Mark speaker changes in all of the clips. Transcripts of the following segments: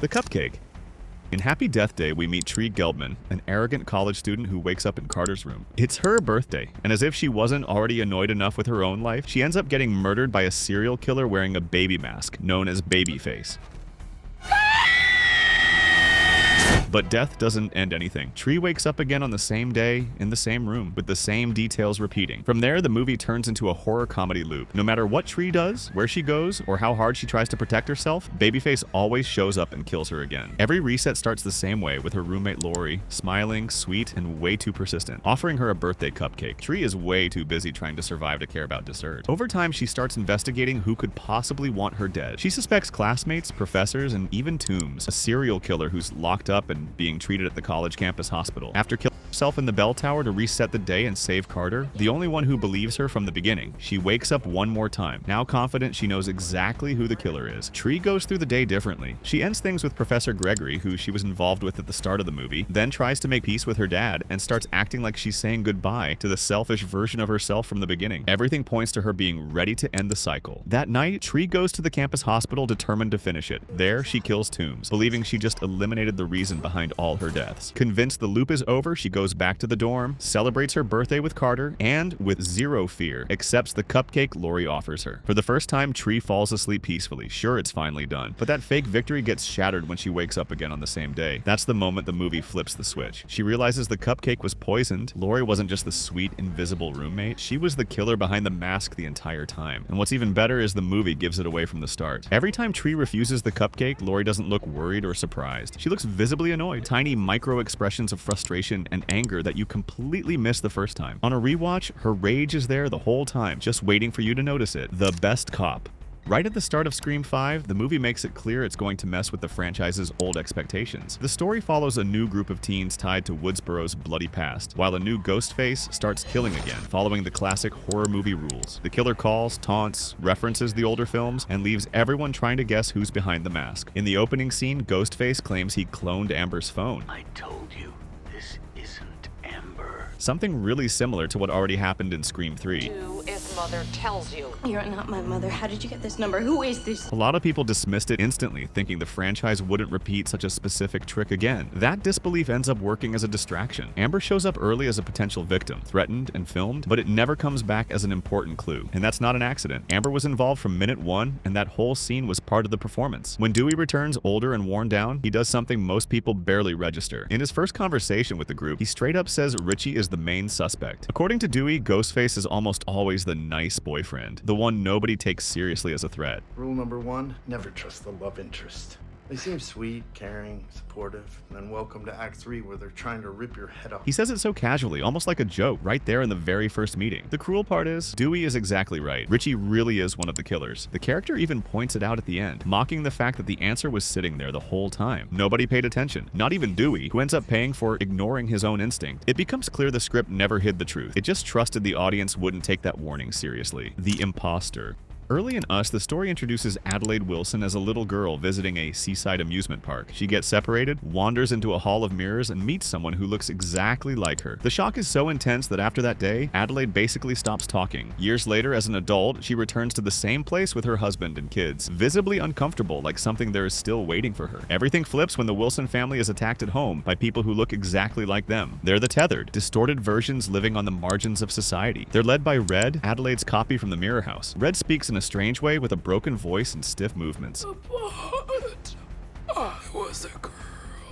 Speaker 1: The cupcake. In Happy Death Day, we meet Tree Gelbman, an arrogant college student who wakes up in Carter's room. It's her birthday, and as if she wasn't already annoyed enough with her own life, she ends up getting murdered by a serial killer wearing a baby mask, known as Babyface. But death doesn't end anything. Tree wakes up again on the same day, in the same room, with the same details repeating. From there, the movie turns into a horror comedy loop. No matter what Tree does, where she goes, or how hard she tries to protect herself, Babyface always shows up and kills her again. Every reset starts the same way, with her roommate Lori, smiling, sweet, and way too persistent, offering her a birthday cupcake. Tree is way too busy trying to survive to care about dessert. Over time, she starts investigating who could possibly want her dead. She suspects classmates, professors, and even Toombs, a serial killer who's locked up and being treated at the college campus hospital. After killing herself in the bell tower to reset the day and save Carter, the only one who believes her from the beginning, she wakes up one more time, now confident she knows exactly who the killer is. Tree goes through the day differently. She ends things with Professor Gregory, who she was involved with at the start of the movie, then tries to make peace with her dad and starts acting like she's saying goodbye to the selfish version of herself from the beginning. Everything points to her being ready to end the cycle. That night, Tree goes to the campus hospital determined to finish it. There, she kills Toombs, believing she just eliminated the reason behind all her deaths. Convinced the loop is over, she goes back to the dorm, celebrates her birthday with Carter, and, with zero fear, accepts the cupcake Lori offers her. For the first time, Tree falls asleep peacefully. Sure, it's finally done. But that fake victory gets shattered when she wakes up again on the same day. That's the moment the movie flips the switch. She realizes the cupcake was poisoned. Lori wasn't just the sweet, invisible roommate. She was the killer behind the mask the entire time. And what's even better is the movie gives it away from the start. Every time Tree refuses the cupcake, Lori doesn't look worried or surprised. She looks visibly annoyed. Tiny micro expressions of frustration and anger that you completely missed the first time. On a rewatch, her rage is there the whole time, just waiting for you to notice it. The best cop. Right at the start of Scream 5, the movie makes it clear it's going to mess with the franchise's old expectations. The story follows a new group of teens tied to Woodsboro's bloody past, while a new Ghostface starts killing again, following the classic horror movie rules. The killer calls, taunts, references the older films, and leaves everyone trying to guess who's behind the mask. In the opening scene, Ghostface claims he cloned Amber's phone.
Speaker 2: I told you, this isn't Amber.
Speaker 1: Something really similar to what already happened in Scream 3.
Speaker 3: Do as mother tells you.
Speaker 4: You're not my mother. How did you get this number? Who is this?
Speaker 1: A lot of people dismissed it instantly, thinking the franchise wouldn't repeat such a specific trick again. That disbelief ends up working as a distraction. Amber shows up early as a potential victim, threatened and filmed, but it never comes back as an important clue. And that's not an accident. Amber was involved from minute one, and that whole scene was part of the performance. When Dewey returns older and worn down, he does something most people barely register. In his first conversation with the group, he straight up says Richie is the main suspect. According to Dewey, Ghostface is almost always the nice boyfriend, the one nobody takes seriously as a threat.
Speaker 5: Rule number one, never trust the love interest. They seem sweet, caring, supportive, and then welcome to Act 3 where they're trying to rip your head off.
Speaker 1: He says it so casually, almost like a joke, right there in the very first meeting. The cruel part is, Dewey is exactly right. Richie really is one of the killers. The character even points it out at the end, mocking the fact that the answer was sitting there the whole time. Nobody paid attention, not even Dewey, who ends up paying for ignoring his own instinct. It becomes clear the script never hid the truth. It just trusted the audience wouldn't take that warning seriously. The impostor. Early in Us, the story introduces Adelaide Wilson as a little girl visiting a seaside amusement park. She gets separated, wanders into a hall of mirrors, and meets someone who looks exactly like her. The shock is so intense that after that day, Adelaide basically stops talking. Years later, as an adult, she returns to the same place with her husband and kids, visibly uncomfortable, like something there is still waiting for her. Everything flips when the Wilson family is attacked at home by people who look exactly like them. They're the tethered, distorted versions living on the margins of society. They're led by Red, Adelaide's copy from the Mirror House. Red speaks in a strange way with a broken voice and stiff movements.
Speaker 2: But I was a girl.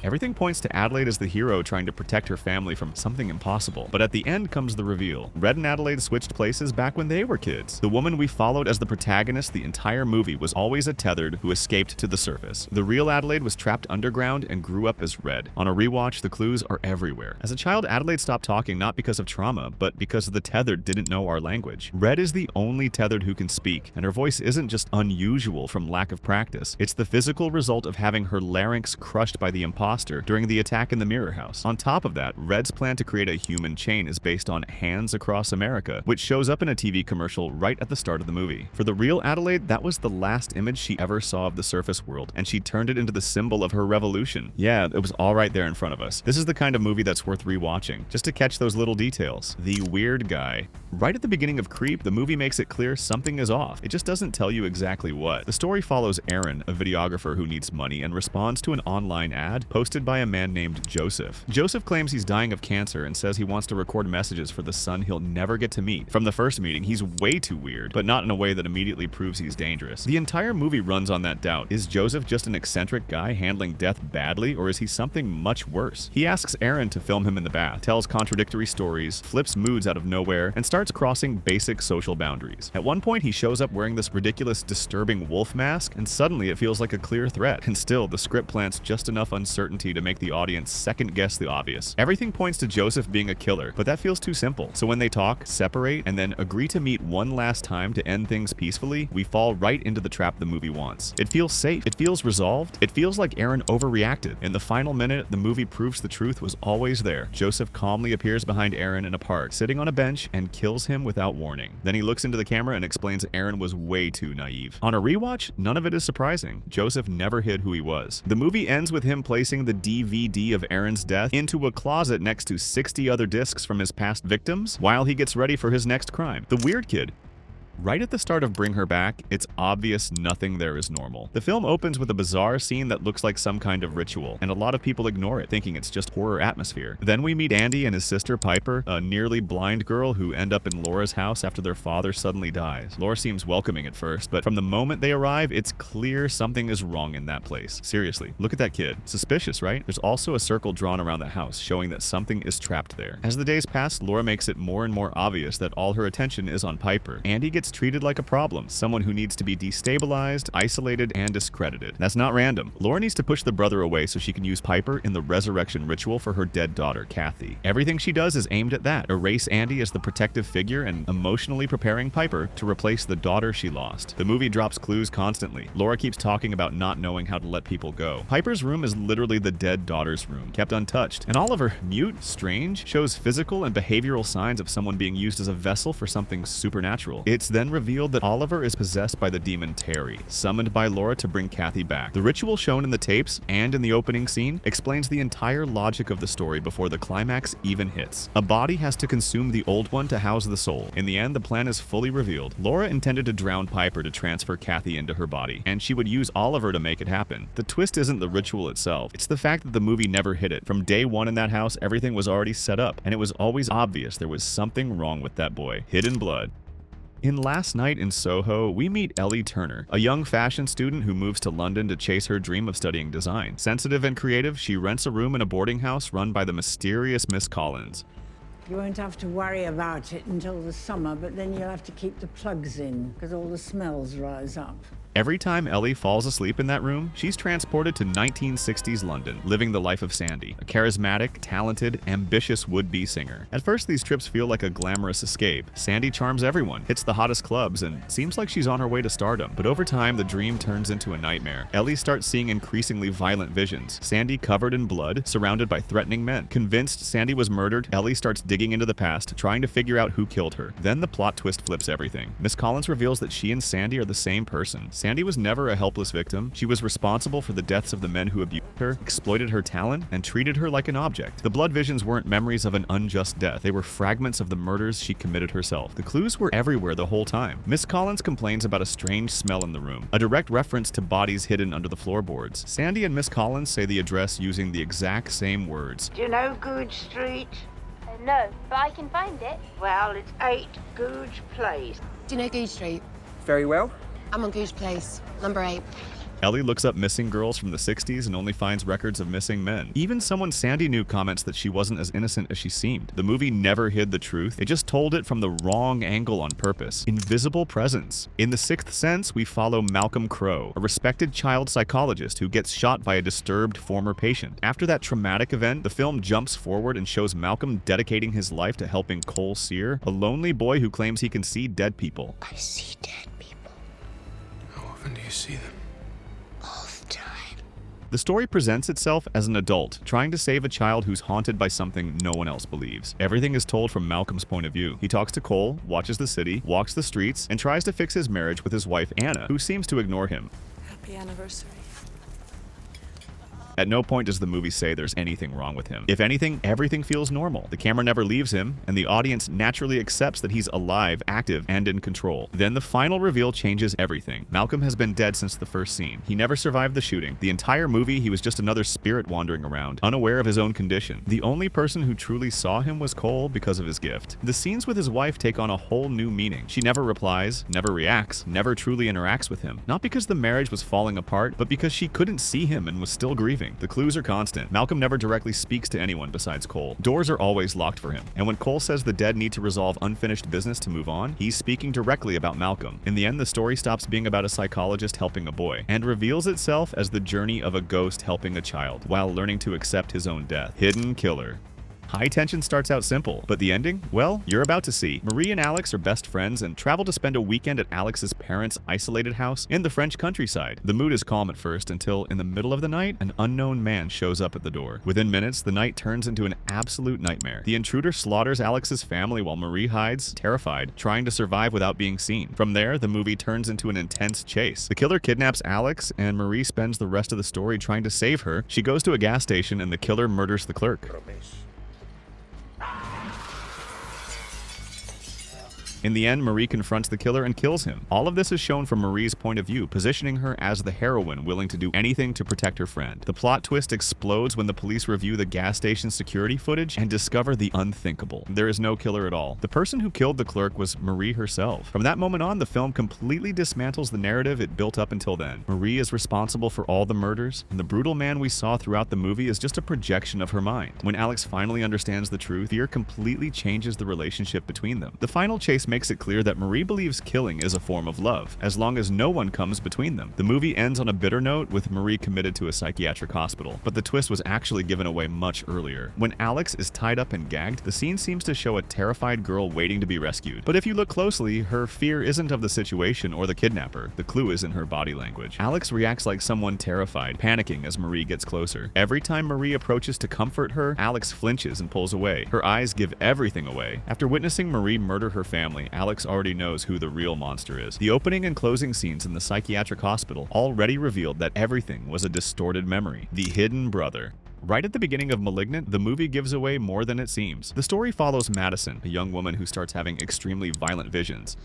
Speaker 1: Everything points to Adelaide as the hero trying to protect her family from something impossible. But at the end comes the reveal. Red and Adelaide switched places back when they were kids. The woman we followed as the protagonist the entire movie was always a tethered who escaped to the surface. The real Adelaide was trapped underground and grew up as Red. On a rewatch, the clues are everywhere. As a child, Adelaide stopped talking not because of trauma, but because the tethered didn't know our language. Red is the only tethered who can speak, and her voice isn't just unusual from lack of practice. It's the physical result of having her larynx crushed by the imposter impostor during the attack in the Mirror House. On top of that, Red's plan to create a human chain is based on Hands Across America, which shows up in a TV commercial right at the start of the movie. For the real Adelaide, that was the last image she ever saw of the surface world, and she turned it into the symbol of her revolution. Yeah, it was all right there in front of us. This is the kind of movie that's worth rewatching, just to catch those little details. The weird guy. Right at the beginning of Creep, the movie makes it clear something is off. It just doesn't tell you exactly what. The story follows Aaron, a videographer who needs money and responds to an online ad posted by a man named Joseph. Joseph claims he's dying of cancer and says he wants to record messages for the son he'll never get to meet. From the first meeting, he's way too weird, but not in a way that immediately proves he's dangerous. The entire movie runs on that doubt. Is Joseph just an eccentric guy handling death badly, or is he something much worse? He asks Aaron to film him in the bath, tells contradictory stories, flips moods out of nowhere, and starts crossing basic social boundaries. At one point, he shows up wearing this ridiculous, disturbing wolf mask, and suddenly it feels like a clear threat. And still, the script plants just enough uncertainty to make the audience second-guess the obvious. Everything points to Joseph being a killer, but that feels too simple. So when they talk, separate, and then agree to meet one last time to end things peacefully, we fall right into the trap the movie wants. It feels safe. It feels resolved. It feels like Aaron overreacted. In the final minute, the movie proves the truth was always there. Joseph calmly appears behind Aaron in a park, sitting on a bench, and kills him without warning. Then he looks into the camera and explains Aaron was way too naive. On a rewatch, none of it is surprising. Joseph never hid who he was. The movie ends with him placing the DVD of Aaron's death into a closet next to 60 other discs from his past victims while he gets ready for his next crime. The weird kid. Right at the start of Bring Her Back, it's obvious nothing there is normal. The film opens with a bizarre scene that looks like some kind of ritual, and a lot of people ignore it, thinking it's just horror atmosphere. Then we meet Andy and his sister Piper, a nearly blind girl who end up in Laura's house after their father suddenly dies. Laura seems welcoming at first, but from the moment they arrive, it's clear something is wrong in that place. Seriously, look at that kid. Suspicious, right? There's also a circle drawn around the house, showing that something is trapped there. As the days pass, Laura makes it more and more obvious that all her attention is on Piper. Andy gets treated like a problem, someone who needs to be destabilized, isolated, and discredited. That's not random. Laura needs to push the brother away so she can use Piper in the resurrection ritual for her dead daughter, Kathy. Everything she does is aimed at that. Erase Andy as the protective figure and emotionally preparing Piper to replace the daughter she lost. The movie drops clues constantly. Laura keeps talking about not knowing how to let people go. Piper's room is literally the dead daughter's room, kept untouched. And Oliver, mute, strange, shows physical and behavioral signs of someone being used as a vessel for something supernatural. It's then revealed that Oliver is possessed by the demon Terry, summoned by Laura to bring Kathy back. The ritual shown in the tapes and in the opening scene explains the entire logic of the story before the climax even hits. A body has to consume the old one to house the soul. In the end, the plan is fully revealed. Laura intended to drown Piper to transfer Kathy into her body, and she would use Oliver to make it happen. The twist isn't the ritual itself, it's the fact that the movie never hit it. From day one in that house, everything was already set up, and it was always obvious there was something wrong with that boy. Hidden blood. In Last Night in Soho, we meet Ellie Turner, a young fashion student who moves to London to chase her dream of studying design. Sensitive and creative, she rents a room in a boarding house run by the mysterious Miss Collins.
Speaker 6: You won't have to worry about it until the summer, but then you'll have to keep the plugs in, because all the smells rise up.
Speaker 1: Every time Ellie falls asleep in that room, she's transported to 1960s London, living the life of Sandy, a charismatic, talented, ambitious would-be singer. At first, these trips feel like a glamorous escape. Sandy charms everyone, hits the hottest clubs, and seems like she's on her way to stardom. But over time, the dream turns into a nightmare. Ellie starts seeing increasingly violent visions. Sandy covered in blood, surrounded by threatening men. Convinced Sandy was murdered, Ellie starts digging into the past, trying to figure out who killed her. Then the plot twist flips everything. Miss Collins reveals that she and Sandy are the same person. Sandy was never a helpless victim. She was responsible for the deaths of the men who abused her, exploited her talent, and treated her like an object. The blood visions weren't memories of an unjust death. They were fragments of the murders she committed herself. The clues were everywhere the whole time. Miss Collins complains about a strange smell in the room, a direct reference to bodies hidden under the floorboards. Sandy and Miss Collins say the address using the exact same words.
Speaker 7: Do you know Goodge Street?
Speaker 8: No, but I can find it.
Speaker 7: Well, it's 8 Goodge Place.
Speaker 9: Do you know Goose Street?
Speaker 10: Very well.
Speaker 9: I'm on Goose Place, number 8.
Speaker 1: Ellie looks up missing girls from the 60s and only finds records of missing men. Even someone Sandy knew comments that she wasn't as innocent as she seemed. The movie never hid the truth. It just told it from the wrong angle on purpose. Invisible presence. In The Sixth Sense, we follow Malcolm Crowe, a respected child psychologist who gets shot by a disturbed former patient. After that traumatic event, the film jumps forward and shows Malcolm dedicating his life to helping Cole Sear, a lonely boy who claims he can see dead people.
Speaker 9: I see dead people.
Speaker 10: How often do you see them?
Speaker 9: All the time.
Speaker 1: The story presents itself as an adult trying to save a child who's haunted by something no one else believes. Everything is told from Malcolm's point of view. He talks to Cole, watches the city, walks the streets, and tries to fix his marriage with his wife Anna, who seems to ignore him.
Speaker 10: Happy anniversary.
Speaker 1: At no point does the movie say there's anything wrong with him. If anything, everything feels normal. The camera never leaves him, and the audience naturally accepts that he's alive, active, and in control. Then the final reveal changes everything. Malcolm has been dead since the first scene. He never survived the shooting. The entire movie, he was just another spirit wandering around, unaware of his own condition. The only person who truly saw him was Cole because of his gift. The scenes with his wife take on a whole new meaning. She never replies, never reacts, never truly interacts with him. Not because the marriage was falling apart, but because she couldn't see him and was still grieving. The clues are constant. Malcolm never directly speaks to anyone besides Cole. Doors are always locked for him. And when Cole says the dead need to resolve unfinished business to move on, he's speaking directly about Malcolm. In the end, the story stops being about a psychologist helping a boy and reveals itself as the journey of a ghost helping a child while learning to accept his own death. Hidden Killer. High Tension starts out simple, but the ending? Well, you're about to see. Marie and Alex are best friends and travel to spend a weekend at Alex's parents' isolated house in the French countryside. The mood is calm at first until, in the middle of the night, an unknown man shows up at the door. Within minutes, the night turns into an absolute nightmare. The intruder slaughters Alex's family while Marie hides, terrified, trying to survive without being seen. From there, the movie turns into an intense chase. The killer kidnaps Alex, and Marie spends the rest of the story trying to save her. She goes to a gas station, and the killer murders the clerk. In the end, Marie confronts the killer and kills him. All of this is shown from Marie's point of view, positioning her as the heroine willing to do anything to protect her friend. The plot twist explodes when the police review the gas station security footage and discover the unthinkable. There is no killer at all. The person who killed the clerk was Marie herself. From that moment on, the film completely dismantles the narrative it built up until then. Marie is responsible for all the murders, and the brutal man we saw throughout the movie is just a projection of her mind. When Alex finally understands the truth, fear completely changes the relationship between them. The final chase makes it clear that Marie believes killing is a form of love, as long as no one comes between them. The movie ends on a bitter note with Marie committed to a psychiatric hospital, but the twist was actually given away much earlier. When Alex is tied up and gagged, the scene seems to show a terrified girl waiting to be rescued. But if you look closely, her fear isn't of the situation or the kidnapper. The clue is in her body language. Alex reacts like someone terrified, panicking as Marie gets closer. Every time Marie approaches to comfort her, Alex flinches and pulls away. Her eyes give everything away. After witnessing Marie murder her family, Alex already knows who the real monster is. The opening and closing scenes in the psychiatric hospital already revealed that everything was a distorted memory. The hidden brother. Right at the beginning of *Malignant*, the movie gives away more than it seems. The story follows Madison, a young woman who starts having extremely violent visions.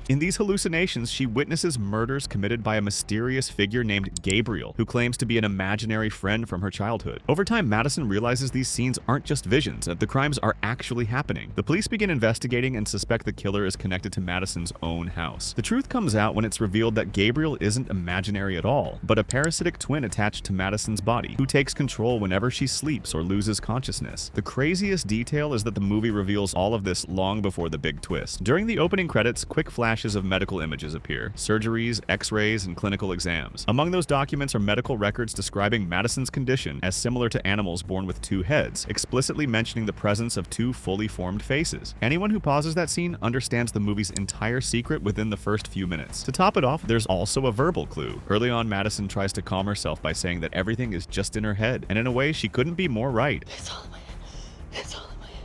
Speaker 1: In these hallucinations, she witnesses murders committed by a mysterious figure named Gabriel, who claims to be an imaginary friend from her childhood. Over time, Madison realizes these scenes aren't just visions, that the crimes are actually happening. The police begin investigating and suspect the killer is connected to Madison's own house. The truth comes out when it's revealed that Gabriel isn't imaginary at all, but a parasitic twin attached to Madison's body, who takes control whenever she sleeps or loses consciousness. The craziest detail is that the movie reveals all of this long before the big twist. During the opening credits, quick flashes of medical images appear, surgeries, x-rays, and clinical exams. Among those documents are medical records describing Madison's condition as similar to animals born with two heads, explicitly mentioning the presence of two fully formed faces. Anyone who pauses that scene understands the movie's entire secret within the first few minutes. To top it off, there's also a verbal clue. Early on, Madison tries to calm herself by saying that everything is just in her head, and in a way, she couldn't be more right.
Speaker 10: It's all in my head. It's all in my head.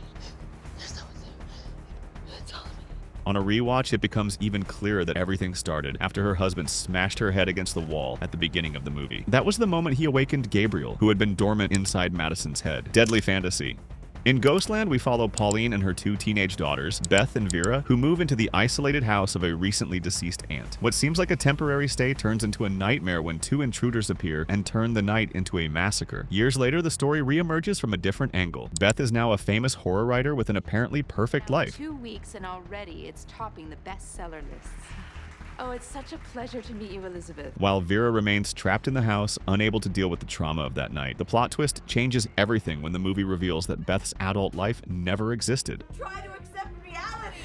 Speaker 10: There's no one there. It's all in my head.
Speaker 1: On a rewatch, it becomes even clearer that everything started after her husband smashed her head against the wall at the beginning of the movie. That was the moment he awakened Gabriel, who had been dormant inside Madison's head. Deadly fantasy. In Ghostland, we follow Pauline and her two teenage daughters, Beth and Vera, who move into the isolated house of a recently deceased aunt. What seems like a temporary stay turns into a nightmare when two intruders appear and turn the night into a massacre. Years later, the story reemerges from a different angle. Beth is now a famous horror writer with an apparently perfect life.
Speaker 11: 2 weeks and already it's topping the bestseller lists. Oh, it's such a pleasure to meet you, Elizabeth.
Speaker 1: While Vera remains trapped in the house, unable to deal with the trauma of that night. The plot twist changes everything when the movie reveals that Beth's adult life never existed.
Speaker 10: Try to accept reality.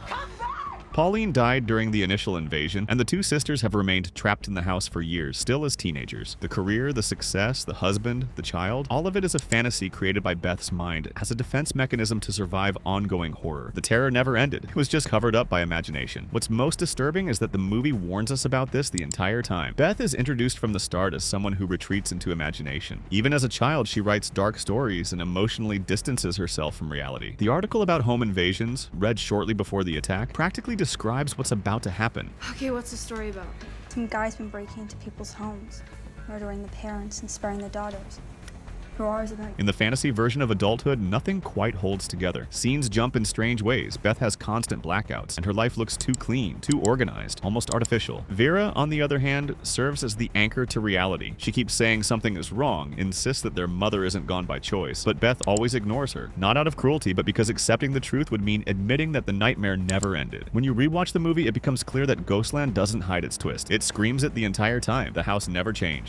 Speaker 10: Come back!
Speaker 1: Pauline died during the initial invasion, and the two sisters have remained trapped in the house for years, still as teenagers. The career, the success, the husband, the child, all of it is a fantasy created by Beth's mind as a defense mechanism to survive ongoing horror. The terror never ended. It was just covered up by imagination. What's most disturbing is that the movie warns us about this the entire time. Beth is introduced from the start as someone who retreats into imagination. Even as a child, she writes dark stories and emotionally distances herself from reality. The article about home invasions, read shortly before the attack, practically describes what's about to happen.
Speaker 10: Okay, what's the story about?
Speaker 4: Some guy's been breaking into people's homes, murdering the parents and sparing the daughters. Who are they?
Speaker 1: In the fantasy version of adulthood, nothing quite holds together. Scenes jump in strange ways. Beth has constant blackouts, and her life looks too clean, too organized, almost artificial. Vera, on the other hand, serves as the anchor to reality. She keeps saying something is wrong, insists that their mother isn't gone by choice, but Beth always ignores her. Not out of cruelty, but because accepting the truth would mean admitting that the nightmare never ended. When you rewatch the movie, it becomes clear that Ghostland doesn't hide its twist. It screams it the entire time. The house never changed.